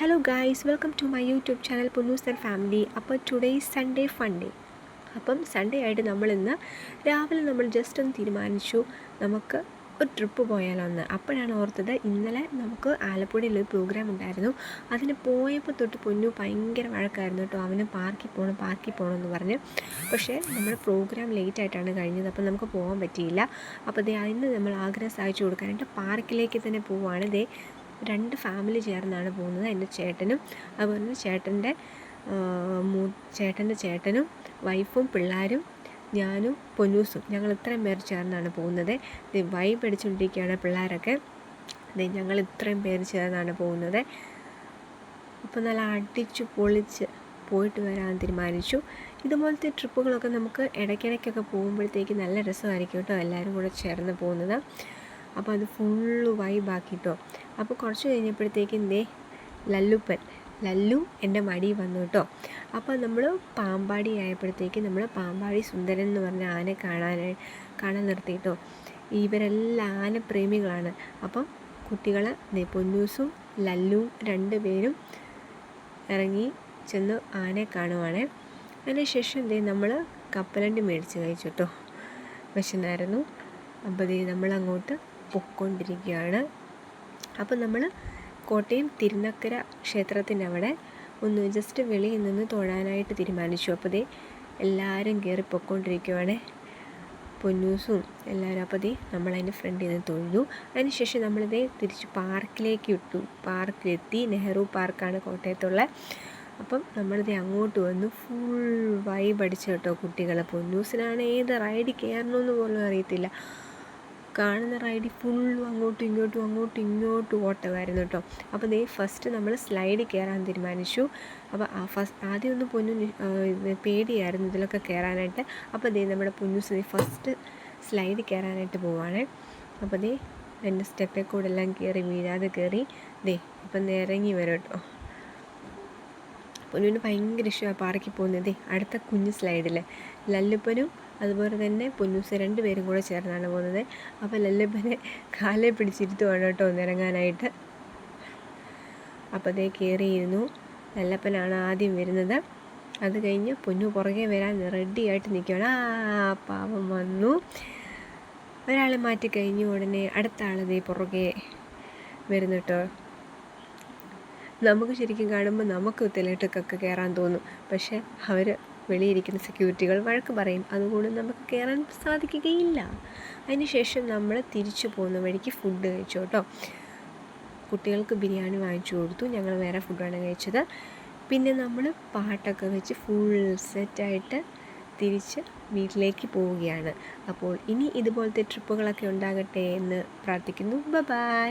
Hello guys, welcome to my YouTube channel Punnus and Family. അപ്പോൾ today Sunday fun day. അപ്പം Sunday ആയിട്ട് നമ്മളിന്ന് രാവിലെ നമ്മൾ ജസ്റ്റ് ഒന്ന് തീരുമാനിച്ചു നമുക്ക് ഒരു ട്രിപ്പ് പോയാലോ എന്ന്. അപ്പോഴാണ് ഓർത്തത് ഇന്നലെ നമുക്ക് ആലപ്പുഴയിലൊരു പ്രോഗ്രാം ഉണ്ടായിരുന്നു. അതിന് പോയപ്പോൾ തൊട്ട് പൊന്നു ഭയങ്കര വഴക്കായിരുന്നു കേട്ടോ. അവന് പാർക്കിൽ പോകണം എന്ന് പറഞ്ഞ്. പക്ഷേ നമ്മൾ പ്രോഗ്രാം ലേറ്റായിട്ടാണ് കഴിഞ്ഞത്, അപ്പം നമുക്ക് പോകാൻ പറ്റിയില്ല. അപ്പോൾ ഇന്ന് നമ്മൾ ആഗ്രഹം സാധിച്ചു കൊടുക്കാനായിട്ട് പാർക്കിലേക്ക് തന്നെ പോവുകയാണ്. 2 ഫാമിലി ചേർന്നാണ് പോകുന്നത്. എൻ്റെ ചേട്ടനും അതുപോലെ ചേട്ടൻ്റെ ചേട്ടനും വൈഫും പിള്ളേരും ഞാനും പൊന്നൂസും ഞങ്ങൾ ഇത്രയും പേർ ചേർന്നാണ് പോകുന്നത്. വൈബ് അടിച്ചുകൊണ്ടിരിക്കുകയാണ് പിള്ളേരൊക്കെ. ഞങ്ങൾ ഇത്രയും പേര് ചേർന്നാണ് പോകുന്നത്. അപ്പോൾ നല്ല അടിച്ചു പൊളിച്ച് പോയിട്ട് വരാൻ തീരുമാനിച്ചു. ഇതുപോലത്തെ ട്രിപ്പുകളൊക്കെ നമുക്ക് ഇടയ്ക്കിടയ്ക്കൊക്കെ പോകുമ്പോഴത്തേക്ക് നല്ല രസമായിരിക്കും കേട്ടോ, എല്ലാവരും കൂടെ ചേർന്ന് പോകുന്നത്. അപ്പോൾ അത് ഫുള്ള് വൈബാക്കിട്ടോ. അപ്പോൾ കുറച്ച് കഴിഞ്ഞപ്പോഴത്തേക്കും ലല്ലു എൻ്റെ മടി വന്നു കേട്ടോ. അപ്പോൾ നമ്മൾ പാമ്പാടി ആയപ്പോഴത്തേക്ക് നമ്മൾ പാമ്പാടി സുന്ദരൻ എന്ന് പറഞ്ഞ ആനെ കാണാൻ നിർത്തിയിട്ടോ. ഇവരെല്ലാം ആനപ്രേമികളാണ്. അപ്പം കുട്ടികൾ പൊന്നൂസും ലല്ലുവും 2 പേരും ഇറങ്ങി ചെന്ന് ആനയെ കാണുവാണ്. അതിനുശേഷം നമ്മൾ കപ്പലണ്ടി മേടിച്ച് കഴിച്ചു കേട്ടോ, വിശന്നായിരുന്നു. അപ്പോൾ നമ്മളങ്ങോട്ട് പൊയ്ക്കൊണ്ടിരിക്കുകയാണ്. അപ്പോൾ നമ്മൾ കോട്ടയം തിരുനക്കര ക്ഷേത്രത്തിൻ്റെ അവിടെ ഒന്ന് ജസ്റ്റ് വെളിയിൽ നിന്ന് തൊഴാനായിട്ട് തീരുമാനിച്ചു. അപ്പോൾ എല്ലാവരും കയറി പൊയ്ക്കൊണ്ടിരിക്കുകയാണ്, പൊന്നൂസും എല്ലാവരും. അപ്പോൾ നമ്മളതിൻ്റെ ഫ്രണ്ടിൽ നിന്ന് തൊഴുതു. അതിനുശേഷം തിരിച്ച് പാർക്കിലെത്തി. നെഹ്റു പാർക്കാണ് കോട്ടയത്തുള്ള. അപ്പം അങ്ങോട്ട് വന്നു. ഫുൾ വൈബ് അടിച്ചു കേട്ടോ കുട്ടികൾ. പൊന്നൂസിനാണ് ഏത് റൈഡ് കയറണമെന്ന് പോലും അറിയത്തില്ല. കാണുന്ന റൈഡിൽ ഫുള്ളും അങ്ങോട്ടും ഇങ്ങോട്ടും ഓട്ടമായിരുന്നു കേട്ടോ. അപ്പോൾ ഫസ്റ്റ് നമ്മൾ സ്ലൈഡിൽ കയറാൻ തീരുമാനിച്ചു. അപ്പോൾ ആദ്യമൊന്നും പേടിയായിരുന്നു ഇതിലൊക്കെ കയറാനായിട്ട്. അപ്പോൾ നമ്മുടെ പൊന്നൂസ് ഫസ്റ്റ് സ്ലൈഡിൽ കയറാനായിട്ട് പോവാണ്. അപ്പോൾ എൻ്റെ സ്റ്റെപ്പിൽ കൂടെ എല്ലാം കയറി വീഴാതെ കയറി അപ്പം ഇറങ്ങി വരും കേട്ടോ. പൊന്നുവിന് ഭയങ്കര ഇഷ്ടമാണ് പാർക്കിൽ പോകുന്നത്. അടുത്ത കുഞ്ഞ് സ്ലൈഡിൽ ലല്ലുപ്പനും അതുപോലെ തന്നെ പൊന്നൂസ് 2 പേരും കൂടെ ചേർന്നാണ് പോകുന്നത്. അപ്പോൾ ലല്ലുപ്പനെ കാലെ പിടിച്ചിരുത്തുവാണ് കേട്ടോ ഒന്നിറങ്ങാനായിട്ട്. അപ്പോൾ കയറിയിരുന്നു. ലല്ലപ്പനാണ് ആദ്യം വരുന്നത്. അത് കഴിഞ്ഞ് പൊന്നു പുറകെ വരാൻ റെഡിയായിട്ട് നിൽക്കുകയാണ്. പാവം വന്നു. ഒരാളെ മാറ്റി കഴിഞ്ഞു ഉടനെ അടുത്ത ആൾ പുറകെ വരുന്നു കേട്ടോ. നമുക്ക് ശരിക്കും കാണുമ്പോൾ നമുക്ക് തെളിയിട്ടൊക്കെ കയറാൻ തോന്നും. പക്ഷേ അവർ വെളിയിരിക്കുന്ന സെക്യൂരിറ്റികൾ വഴക്ക് പറയും, അതുകൊണ്ട് നമുക്ക് കയറാൻ സാധിക്കുകയില്ല. അതിനുശേഷം നമ്മൾ തിരിച്ചു പോകുന്ന വഴിക്ക് ഫുഡ് കഴിച്ചു കേട്ടോ. കുട്ടികൾക്ക് ബിരിയാണി വാങ്ങിച്ചു കൊടുത്തു. ഞങ്ങൾ വേറെ ഫുഡാണ് കഴിച്ചത്. പിന്നെ നമ്മൾ പാട്ടൊക്കെ വെച്ച് ഫുൾ സെറ്റായിട്ട് തിരിച്ച് വീട്ടിലേക്ക് പോവുകയാണ്. അപ്പോൾ ഇനി ഇതുപോലത്തെ ട്രിപ്പുകളൊക്കെ ഉണ്ടാകട്ടെ എന്ന് പ്രാർത്ഥിക്കുന്നു. ബൈ.